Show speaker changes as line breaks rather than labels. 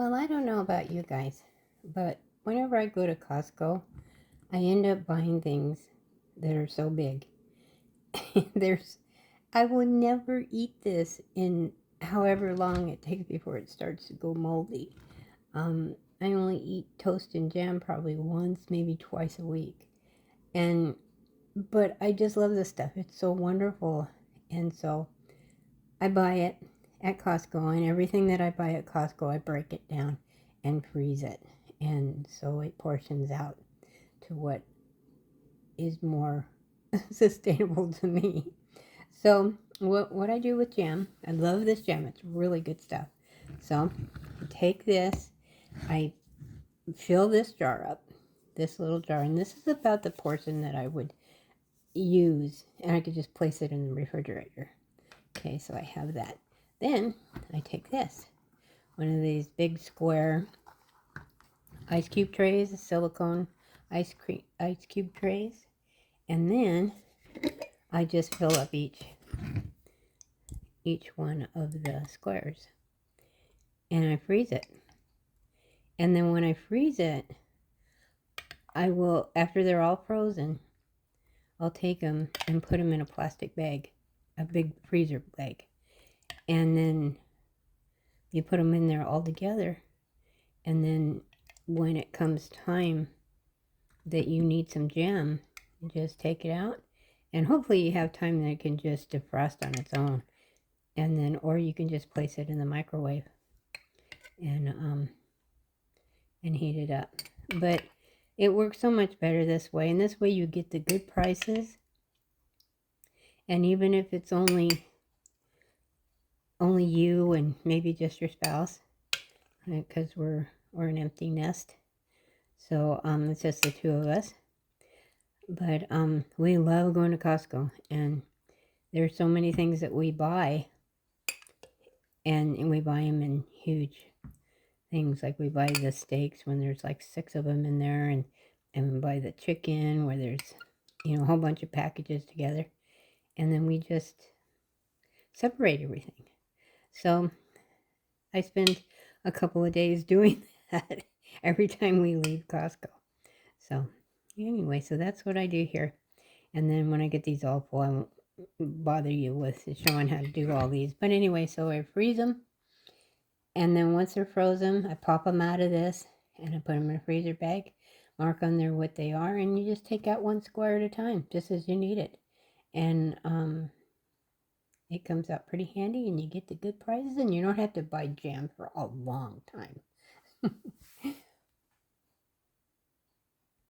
Well, I don't know about you guys, but whenever I go to Costco, I end up buying things that are so big. There's, I will never eat this in however long it takes before it starts to go moldy. I only eat toast and jam probably once, maybe twice a week. And, but I just love this stuff. It's so wonderful. And so I buy it at Costco, and everything that I buy at Costco, I break it down and freeze it. And so it portions out to what is more sustainable to me. So what I do with jam, I love this jam. It's really good stuff. So I take this, I fill this jar up, this little jar, and this is about the portion that I would use, and I could just place it in the refrigerator. Okay, so I have that. Then I take this, one of these big square ice cube trays, silicone ice cube trays, and then I just fill up each one of the squares, and I freeze it. And then when I freeze it, I will, after they're all frozen, I'll take them and put them in a plastic bag, a big freezer bag, and then you put them in there all together, and then when it comes time that you need some jam, you just take it out, and hopefully you have time that it can just defrost on its own, and then, or you can just place it in the microwave and heat it up. But it works so much better this way, and this way you get the good prices, and even if it's only you and maybe just your spouse, because we're an empty nest, so it's just the two of us. But we love going to Costco, and there's so many things that we buy, and we buy them in huge things. Like we buy the steaks when there's like 6 of them in there, and we buy the chicken where there's, a whole bunch of packages together, and then we just separate everything. So I spend a couple of days doing that every time we leave Costco. So anyway, so that's what I do here. And then when I get these all full, I won't bother you with showing how to do all these. But anyway, so I freeze them. And then once they're frozen, I pop them out of this and I put them in a freezer bag. Mark on there what they are. And you just take out one square at a time, just as you need it. And it comes out pretty handy, and you get the good prices, and you don't have to buy jam for a long time.